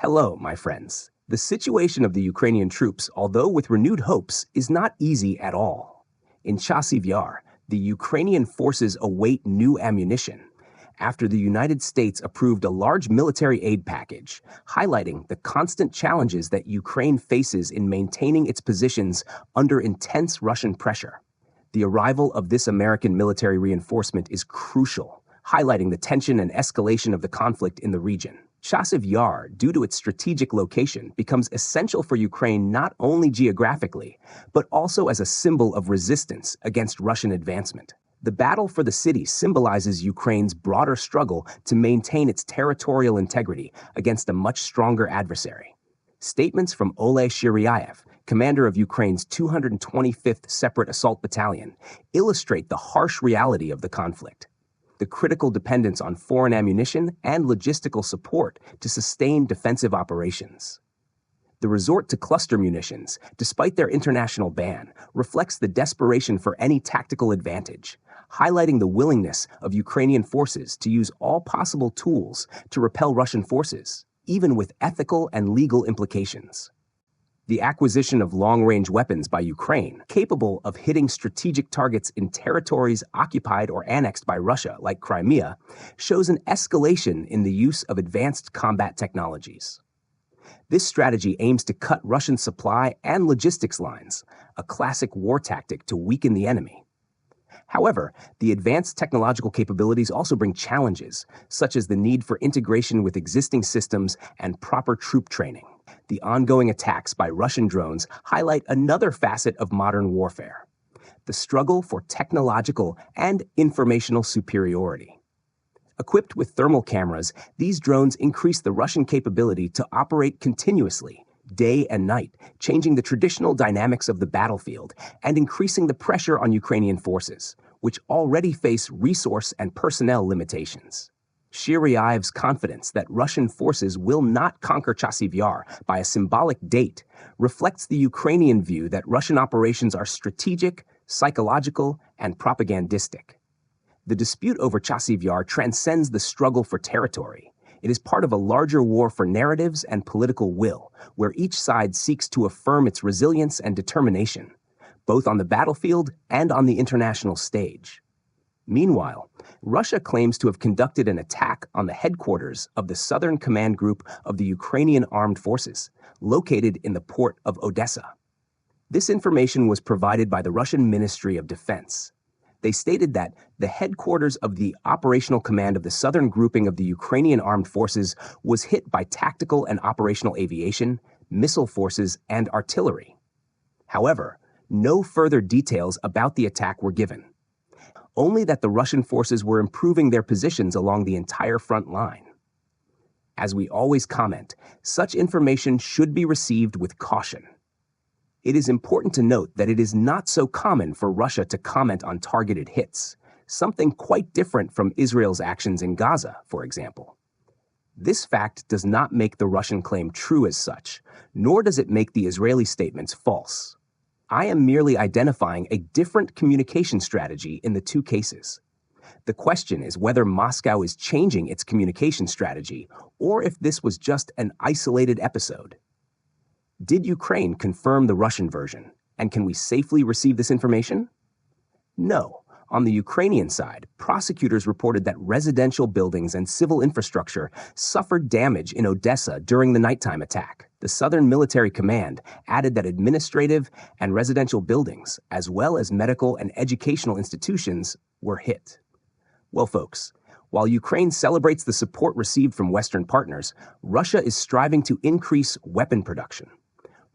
Hello, my friends. The situation of the Ukrainian troops, although with renewed hopes, is not easy at all. In Chasiv Yar, the Ukrainian forces await new ammunition after the United States approved a large military aid package, highlighting the constant challenges that Ukraine faces in maintaining its positions under intense Russian pressure. The arrival of this American military reinforcement is crucial, highlighting the tension and escalation of the conflict in the region. Chasiv Yar, due to its strategic location, becomes essential for Ukraine not only geographically, but also as a symbol of resistance against Russian advancement. The battle for the city symbolizes Ukraine's broader struggle to maintain its territorial integrity against a much stronger adversary. Statements from Ole Shiryayev, commander of Ukraine's 225th Separate Assault Battalion, illustrate the harsh reality of the conflict. The critical dependence on foreign ammunition and logistical support to sustain defensive operations. The resort to cluster munitions, despite their international ban, reflects the desperation for any tactical advantage, highlighting the willingness of Ukrainian forces to use all possible tools to repel Russian forces, even with ethical and legal implications. The acquisition of long-range weapons by Ukraine, capable of hitting strategic targets in territories occupied or annexed by Russia, like Crimea, shows an escalation in the use of advanced combat technologies. This strategy aims to cut Russian supply and logistics lines, a classic war tactic to weaken the enemy. However, the advanced technological capabilities also bring challenges, such as the need for integration with existing systems and proper troop training. The ongoing attacks by Russian drones highlight another facet of modern warfare: the struggle for technological and informational superiority. Equipped with thermal cameras, these drones increase the Russian capability to operate continuously, day and night, changing the traditional dynamics of the battlefield and increasing the pressure on Ukrainian forces, which already face resource and personnel limitations. Shiryayev's confidence that Russian forces will not conquer Chasiv Yar by a symbolic date reflects the Ukrainian view that Russian operations are strategic, psychological, and propagandistic. The dispute over Chasiv Yar transcends the struggle for territory. It is part of a larger war for narratives and political will, where each side seeks to affirm its resilience and determination, both on the battlefield and on the international stage. Meanwhile, Russia claims to have conducted an attack on the headquarters of the Southern Command Group of the Ukrainian Armed Forces, located in the port of Odessa. This information was provided by the Russian Ministry of Defense. They stated that the headquarters of the operational command of the Southern Grouping of the Ukrainian Armed Forces was hit by tactical and operational aviation, missile forces, and artillery. However, no further details about the attack were given. Only that the Russian forces were improving their positions along the entire front line. As we always comment, such information should be received with caution. It is important to note that it is not so common for Russia to comment on targeted hits, something quite different from Israel's actions in Gaza, for example. This fact does not make the Russian claim true as such, nor does it make the Israeli statements false. I am merely identifying a different communication strategy in the two cases. The question is whether Moscow is changing its communication strategy, or if this was just an isolated episode. Did Ukraine confirm the Russian version, and can we safely receive this information? No. On the Ukrainian side, prosecutors reported that residential buildings and civil infrastructure suffered damage in Odessa during the nighttime attack. The Southern Military Command added that administrative and residential buildings, as well as medical and educational institutions, were hit. Well, folks, while Ukraine celebrates the support received from Western partners, Russia is striving to increase weapon production.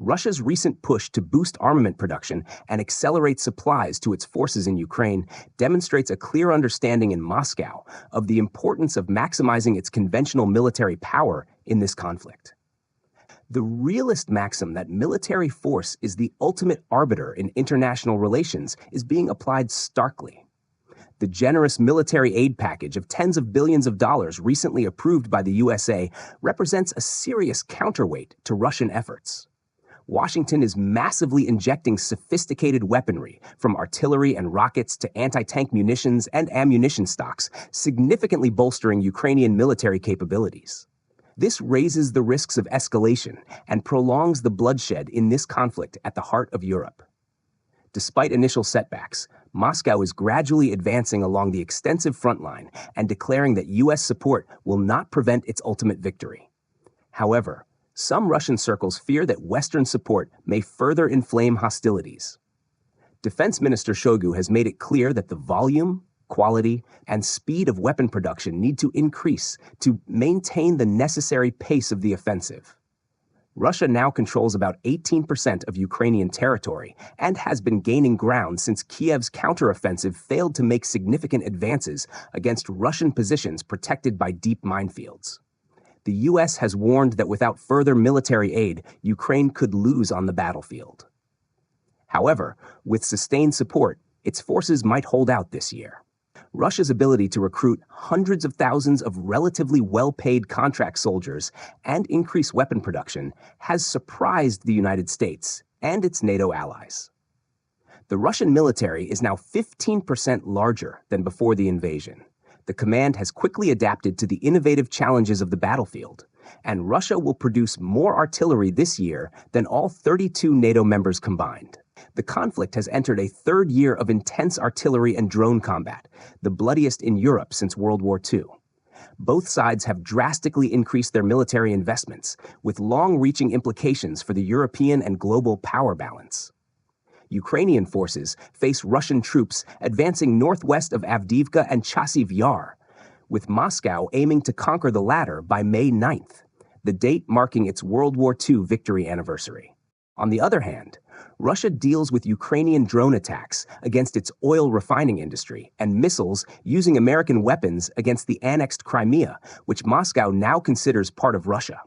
Russia's recent push to boost armament production and accelerate supplies to its forces in Ukraine demonstrates a clear understanding in Moscow of the importance of maximizing its conventional military power in this conflict. The realist maxim that military force is the ultimate arbiter in international relations is being applied starkly. The generous military aid package of tens of billions of dollars recently approved by the USA represents a serious counterweight to Russian efforts. Washington is massively injecting sophisticated weaponry, from artillery and rockets to anti-tank munitions and ammunition stocks, significantly bolstering Ukrainian military capabilities. This raises the risks of escalation and prolongs the bloodshed in this conflict at the heart of Europe. Despite initial setbacks, Moscow is gradually advancing along the extensive front line and declaring that U.S. support will not prevent its ultimate victory. However, some Russian circles fear that Western support may further inflame hostilities. Defense Minister Shoigu has made it clear that the volume, quality, and speed of weapon production need to increase to maintain the necessary pace of the offensive. Russia now controls about 18% of Ukrainian territory and has been gaining ground since Kiev's counteroffensive failed to make significant advances against Russian positions protected by deep minefields. The U.S. has warned that without further military aid, Ukraine could lose on the battlefield. However, with sustained support, its forces might hold out this year. Russia's ability to recruit hundreds of thousands of relatively well-paid contract soldiers and increase weapon production has surprised the United States and its NATO allies. The Russian military is now 15% larger than before the invasion. The command has quickly adapted to the innovative challenges of the battlefield, and Russia will produce more artillery this year than all 32 NATO members combined. The conflict has entered a third year of intense artillery and drone combat, the bloodiest in Europe since World War II. Both sides have drastically increased their military investments, with long-reaching implications for the European and global power balance. Ukrainian forces face Russian troops advancing northwest of Avdiivka and Chasiv Yar, with Moscow aiming to conquer the latter by May 9th, the date marking its World War II victory anniversary. On the other hand, Russia deals with Ukrainian drone attacks against its oil refining industry and missiles using American weapons against the annexed Crimea, which Moscow now considers part of Russia.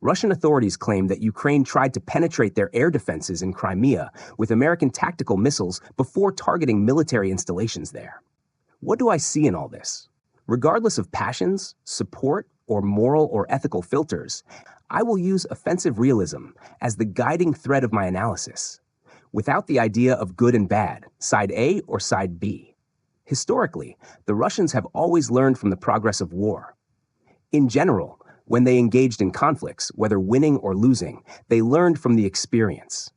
Russian authorities claim that Ukraine tried to penetrate their air defenses in Crimea with American tactical missiles before targeting military installations there. What do I see in all this? Regardless of passions, support, or moral or ethical filters, I will use offensive realism as the guiding thread of my analysis, without the idea of good and bad, side A or side B. Historically, the Russians have always learned from the progress of war. In general, when they engaged in conflicts, whether winning or losing, they learned from the experience.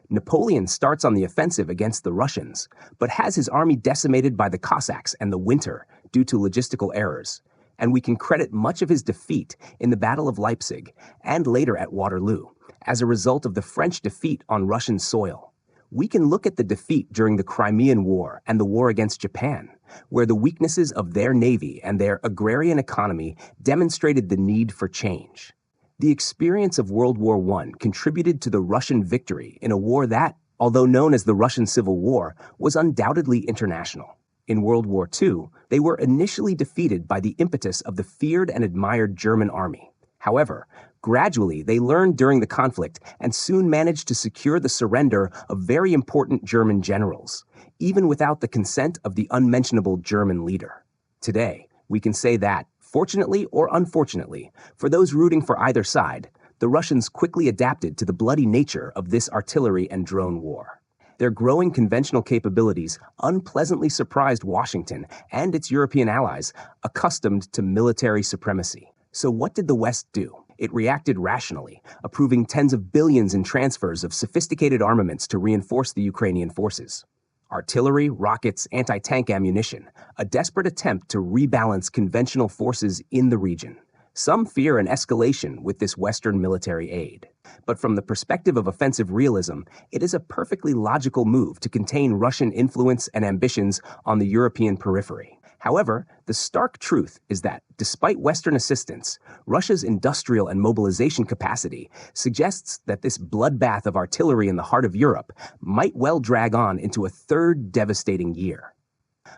Napoleon starts on the offensive against the Russians, but has his army decimated by the Cossacks and the winter due to logistical errors, and we can credit much of his defeat in the Battle of Leipzig and later at Waterloo as a result of the French defeat on Russian soil. We can look at the defeat during the Crimean War and the war against Japan, where the weaknesses of their navy and their agrarian economy demonstrated the need for change. The experience of World War I contributed to the Russian victory in a war that, although known as the Russian Civil War, was undoubtedly international. In World War II, they were initially defeated by the impetus of the feared and admired German army. However, gradually they learned during the conflict and soon managed to secure the surrender of very important German generals, even without the consent of the unmentionable German leader. Today, we can say that, fortunately or unfortunately, for those rooting for either side, the Russians quickly adapted to the bloody nature of this artillery and drone war. Their growing conventional capabilities unpleasantly surprised Washington and its European allies, accustomed to military supremacy. So what did the West do? It reacted rationally, approving tens of billions in transfers of sophisticated armaments to reinforce the Ukrainian forces. Artillery, rockets, anti-tank ammunition, a desperate attempt to rebalance conventional forces in the region. Some fear an escalation with this Western military aid. But from the perspective of offensive realism, it is a perfectly logical move to contain Russian influence and ambitions on the European periphery. However, the stark truth is that, despite Western assistance, Russia's industrial and mobilization capacity suggests that this bloodbath of artillery in the heart of Europe might well drag on into a third devastating year.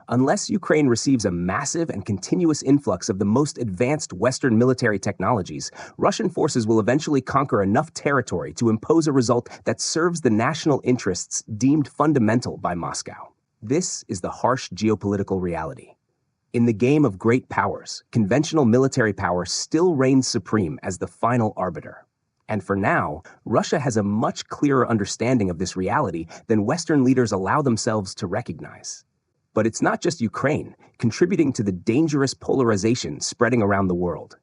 Unless Ukraine receives a massive and continuous influx of the most advanced Western military technologies, Russian forces will eventually conquer enough territory to impose a result that serves the national interests deemed fundamental by Moscow. This is the harsh geopolitical reality. In the game of great powers, conventional military power still reigns supreme as the final arbiter. And for now, Russia has a much clearer understanding of this reality than Western leaders allow themselves to recognize. But it's not just Ukraine contributing to the dangerous polarization spreading around the world.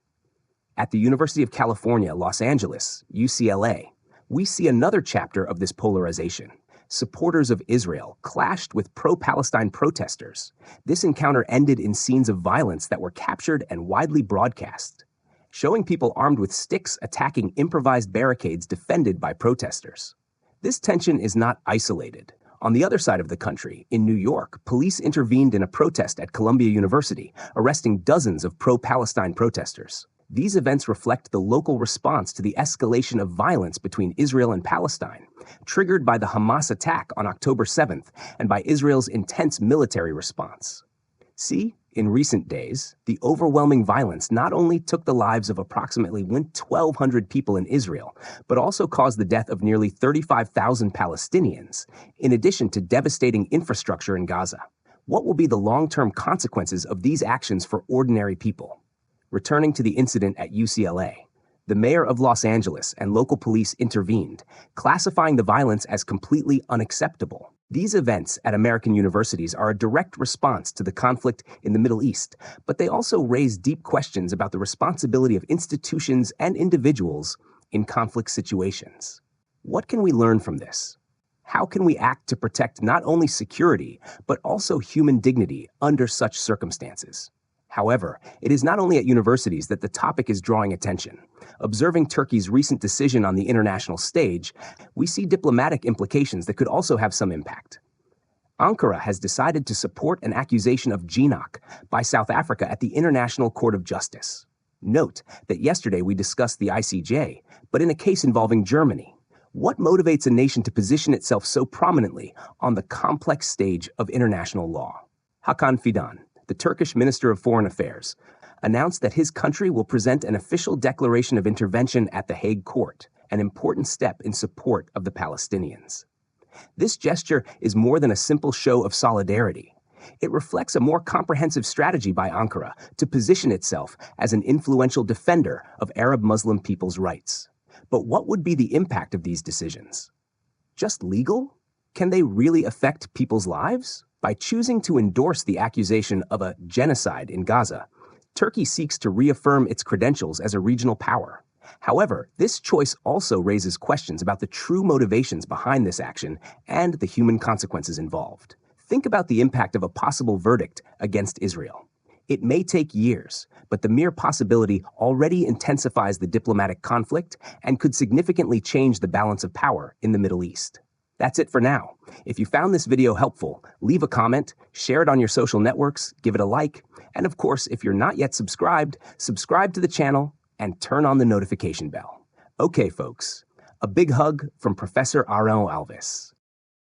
At the University of California, Los Angeles, UCLA, we see another chapter of this polarization. Supporters of Israel clashed with pro-Palestine protesters. This encounter ended in scenes of violence that were captured and widely broadcast, showing people armed with sticks attacking improvised barricades defended by protesters. This tension is not isolated. On the other side of the country, in New York, police intervened in a protest at Columbia University, arresting dozens of pro-Palestine protesters. These events reflect the local response to the escalation of violence between Israel and Palestine, triggered by the Hamas attack on October 7th and by Israel's intense military response. See, in recent days, the overwhelming violence not only took the lives of approximately 1,200 people in Israel, but also caused the death of nearly 35,000 Palestinians, in addition to devastating infrastructure in Gaza. What will be the long-term consequences of these actions for ordinary people? Returning to the incident at UCLA, the mayor of Los Angeles and local police intervened, classifying the violence as completely unacceptable. These events at American universities are a direct response to the conflict in the Middle East, but they also raise deep questions about the responsibility of institutions and individuals in conflict situations. What can we learn from this? How can we act to protect not only security, but also human dignity under such circumstances? However, it is not only at universities that the topic is drawing attention. Observing Turkey's recent decision on the international stage, we see diplomatic implications that could also have some impact. Ankara has decided to support an accusation of jinai by South Africa at the International Court of Justice. Note that yesterday we discussed the ICJ, but in a case involving Germany. What motivates a nation to position itself so prominently on the complex stage of international law? Hakan Fidan, the Turkish Minister of Foreign Affairs, announced that his country will present an official declaration of intervention at the Hague court, an important step in support of the Palestinians. This gesture is more than a simple show of solidarity. It reflects a more comprehensive strategy by Ankara to position itself as an influential defender of Arab Muslim people's rights. But what would be the impact of these decisions? Just legal? Can they really affect people's lives? By choosing to endorse the accusation of a genocide in Gaza, Turkey seeks to reaffirm its credentials as a regional power. However, this choice also raises questions about the true motivations behind this action and the human consequences involved. Think about the impact of a possible verdict against Israel. It may take years, but the mere possibility already intensifies the diplomatic conflict and could significantly change the balance of power in the Middle East. That's it for now. If you found this video helpful, leave a comment, share it on your social networks, give it a like, and of course, if you're not yet subscribed, subscribe to the channel and turn on the notification bell. Okay, folks, a big hug from Professor Aaron Alves.